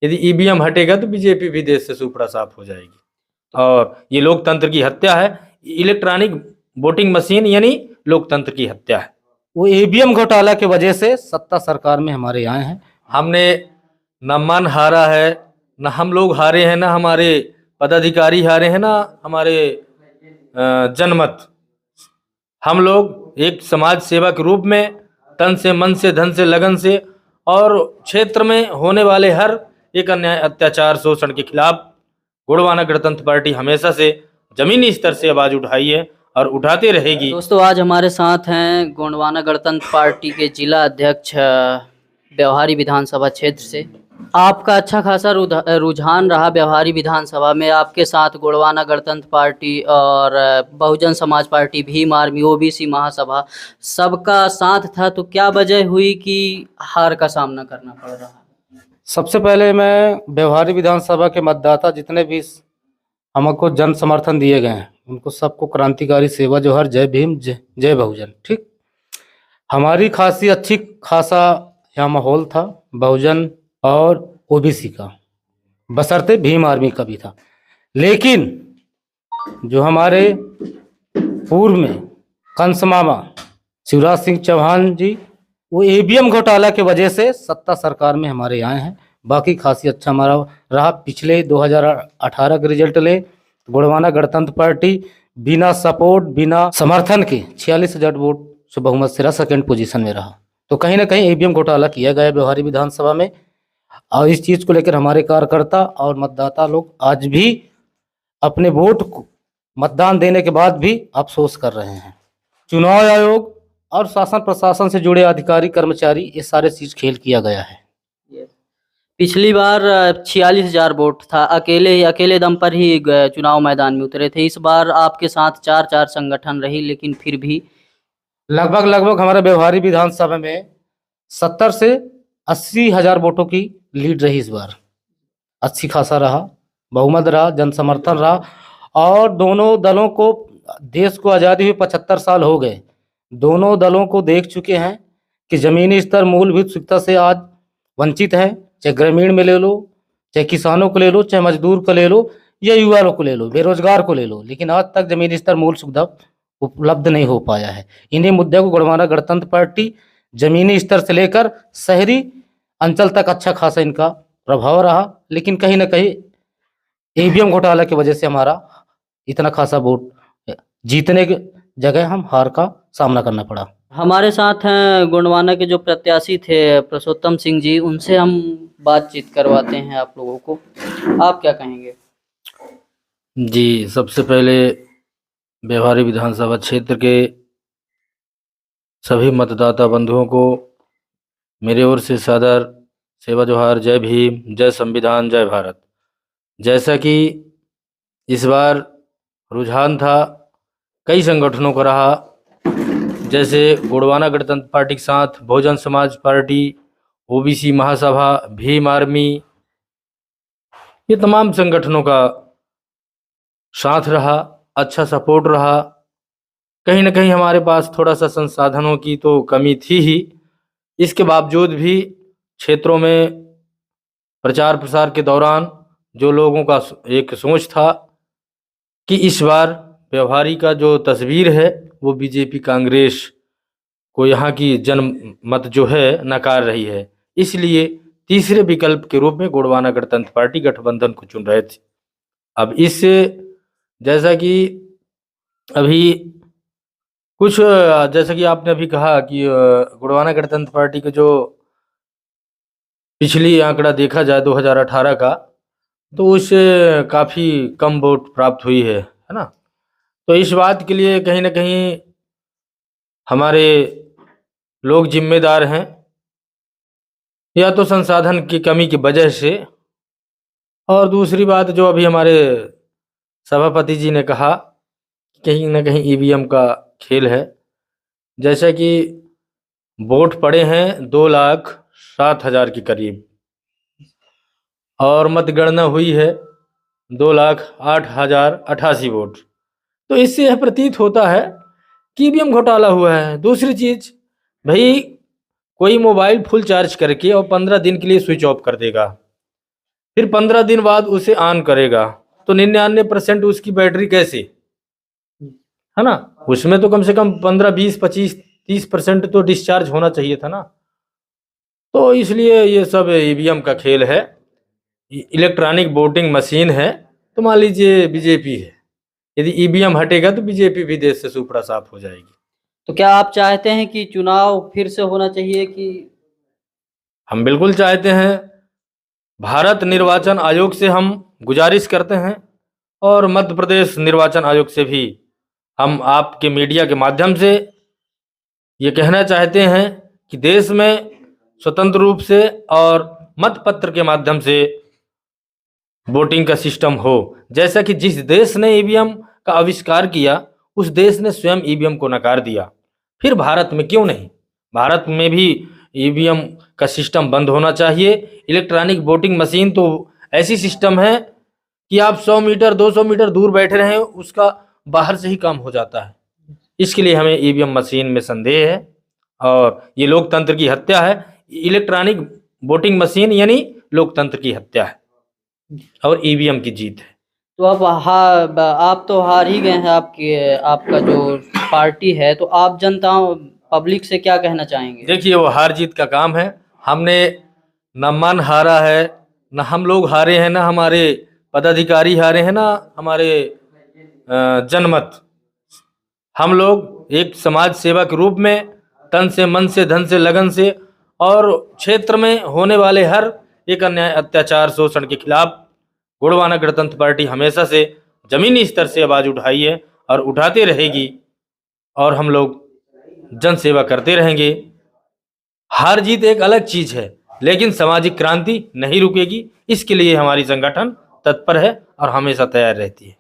यदि ईवीएम हटेगा तो बीजेपी भी देश से सुपड़ा साफ हो जाएगी। और ये लोकतंत्र की हत्या है, इलेक्ट्रॉनिक वोटिंग मशीन यानी लोकतंत्र की हत्या है। वो ईवीएम घोटाला की वजह से सत्ता सरकार में हमारे आए हैं। हमने न मन हारा है, न हम लोग हारे हैं, न हमारे पदाधिकारी हारे हैं, न हमारे जनमत। हम लोग एक समाज सेवा के रूप में तन से, मन से, धन से, लगन से और क्षेत्र में होने वाले हर एक अन्याय, अत्याचार, शोषण के खिलाफ गोंडवाना गणतंत्र पार्टी हमेशा से जमीनी स्तर से आवाज उठाई है और उठाते रहेगी। दोस्तों, आज हमारे साथ हैं गोंडवाना गणतंत्र पार्टी के जिला अध्यक्ष व्यवहारी विधानसभा क्षेत्र से। आपका अच्छा खासा रुझान रहा व्यवहारी विधानसभा में। आपके साथ गोंडवाना गणतंत्र पार्टी और Bahujan Samaj party, Bhim army, OBC महासभा सबका साथ था, तो क्या वजह हुई कि हार का सामना करना पड़ रहा? सबसे पहले मैं व्यवहारी विधानसभा के मतदाता जितने भी हमको जन समर्थन दिए गए हैं उनको सबको क्रांतिकारी सेवा जोहर, जय भीम, जय बहुजन। ठीक, हमारी खासी अच्छी खासा यहाँ माहौल था बहुजन और ओबीसी का, बशर्ते भीम आर्मी का भी था। लेकिन जो हमारे पूर्व में कंस मामा शिवराज सिंह चौहान जी, वो ईवीएम घोटाला की वजह से सत्ता सरकार में हमारे आए हैं। बाकी खासी अच्छा हमारा रहा। पिछले 2018 के रिजल्ट ले गोंडवाना गणतंत्र पार्टी बिना सपोर्ट, बिना समर्थन के 46,000 वोट से बहुमत से रहा, सेकेंड पोजीशन में रहा। तो कहीं ना कहीं ईवीएम घोटाला किया गया व्यवहारी विधानसभा में, और इस चीज़ को लेकर हमारे कार्यकर्ता और मतदाता लोग आज भी अपने वोट को मतदान देने के बाद भी अफसोस कर रहे हैं। चुनाव आयोग और शासन प्रशासन से जुड़े अधिकारी कर्मचारी, ये सारे चीज खेल किया गया है। पिछली बार 46,000 वोट था, अकेले दम पर ही चुनाव मैदान में उतरे थे। इस बार आपके साथ 4 संगठन रही, लेकिन फिर भी लगभग हमारे व्यवहारी विधानसभा में 70 से 80,000 वोटों की लीड रही। इस बार अच्छी खासा रहा, बहुमत रहा, जन समर्थन रहा। और दोनों दलों को, देश को आज़ादी हुई 75 साल हो गए, दोनों दलों को देख चुके हैं कि जमीनी स्तर मूलभूत सुविधा से आज वंचित है। चाहे ग्रामीण में ले लो, चाहे किसानों को ले लो, चाहे मजदूर को ले लो, या युवा को ले लो, बेरोजगार को ले लो, लेकिन आज तक जमीनी स्तर मूल सुविधा उपलब्ध नहीं हो पाया है। इन्हीं मुद्दों को गोंडवाना गणतंत्र पार्टी जमीनी स्तर से लेकर शहरी अंचल तक अच्छा खासा इनका प्रभाव रहा। लेकिन कहीं ना कहीं ईवीएम घोटाला की वजह से हमारा इतना खासा वोट जीतने के जगह हम हार का सामना करना पड़ा। हमारे साथ हैं गोंडवाना के जो प्रत्याशी थे पुरुषोत्तम सिंह जी, उनसे हम बातचीत करवाते हैं आप लोगों को। आप क्या कहेंगे? जी, सबसे पहले व्यवहारी विधानसभा क्षेत्र के सभी मतदाता बंधुओं को मेरे ओर से सादर सेवा जोहार, जय भीम, जय संविधान, जय भारत। जैसा कि इस बार रुझान था कई संगठनों का रहा, जैसे गोंडवाना गणतंत्र पार्टी के साथ बहुजन समाज पार्टी, ओबीसी महासभा, भीम आर्मी, ये तमाम संगठनों का साथ रहा, अच्छा सपोर्ट रहा। कहीं ना कहीं हमारे पास थोड़ा सा संसाधनों की तो कमी थी ही, इसके बावजूद भी क्षेत्रों में प्रचार प्रसार के दौरान जो लोगों का एक सोच था कि इस बार व्यवहारी का जो तस्वीर है वो बीजेपी कांग्रेस को यहाँ की जनमत जो है नकार रही है, इसलिए तीसरे विकल्प के रूप में गोंडवाना गणतंत्र पार्टी गठबंधन को चुन रहे थे। अब इससे जैसा कि अभी कुछ, जैसा कि आपने अभी कहा कि गोंडवाना गणतंत्र पार्टी का जो पिछली आंकड़ा देखा जाए 2018 का, तो उससे काफ़ी कम वोट प्राप्त हुई है ना। तो इस बात के लिए कहीं ना कहीं हमारे लोग जिम्मेदार हैं, या तो संसाधन की कमी की वजह से, और दूसरी बात जो अभी हमारे सभापति जी ने कहा, कहीं ना कहीं ईवीएम का खेल है। जैसा कि वोट पड़े हैं 2,07,000 के करीब, और मतगणना हुई है 2,08,088 वोट। तो इससे यह प्रतीत होता है कि ईवीएम घोटाला हुआ है। दूसरी चीज, भाई कोई मोबाइल फुल चार्ज करके और 15 दिन के लिए स्विच ऑफ कर देगा, फिर 15 दिन बाद उसे ऑन करेगा तो 99% उसकी बैटरी कैसे, है ना, उसमें तो कम से कम 15, 20, 25, 30% तो डिस्चार्ज होना चाहिए था ना। तो इसलिए ये सब ईवीएम का खेल है, इलेक्ट्रॉनिक वोटिंग मशीन है। तो मान लीजिए बीजेपी है, यदि ईवीएम हटेगा तो बीजेपी भी देश से सुपड़ा साफ हो जाएगी। तो क्या आप चाहते हैं कि चुनाव फिर से होना चाहिए कि? हम बिल्कुल चाहते हैं। भारत निर्वाचन आयोग से हम गुजारिश करते हैं और मध्य प्रदेश निर्वाचन आयोग से भी हम आपके मीडिया के माध्यम से ये कहना चाहते हैं कि देश में स्वतंत्र रूप से और मतपत्र के माध्यम से वोटिंग का सिस्टम हो। जैसा कि जिस देश ने ईवीएम का आविष्कार किया उस देश ने स्वयं ईवीएम को नकार दिया, फिर भारत में क्यों नहीं? भारत में भी ईवीएम का सिस्टम बंद होना चाहिए। इलेक्ट्रॉनिक वोटिंग मशीन तो ऐसी सिस्टम है कि आप 100 मीटर 200 मीटर दूर बैठे रहें उसका बाहर से ही काम हो जाता है। इसके लिए हमें ईवीएम मशीन में संदेह है और ये लोकतंत्र की हत्या है। इलेक्ट्रॉनिक वोटिंग मशीन यानी लोकतंत्र की हत्या है और ईवीएम की जीत है। तो अब आप तो हार ही गए हैं, आपका जो पार्टी है, तो आप जनता पब्लिक से क्या कहना चाहेंगे? देखिए वो हार जीत का काम है। हमने न मन हारा है, न हम लोग हारे हैं, न हमारे पदाधिकारी हारे हैं, न हमारे जनमत। हम लोग एक समाज सेवा के रूप में तन से मन से धन से लगन से और क्षेत्र में होने वाले हर एक अन्याय अत्याचार शोषण के खिलाफ गोंडवाना गणतंत्र पार्टी हमेशा से जमीनी स्तर से आवाज उठाई है और उठाते रहेगी और हम लोग जन सेवा करते रहेंगे। हार जीत एक अलग चीज है लेकिन सामाजिक क्रांति नहीं रुकेगी। इसके लिए हमारी संगठन तत्पर है और हमेशा तैयार रहती है।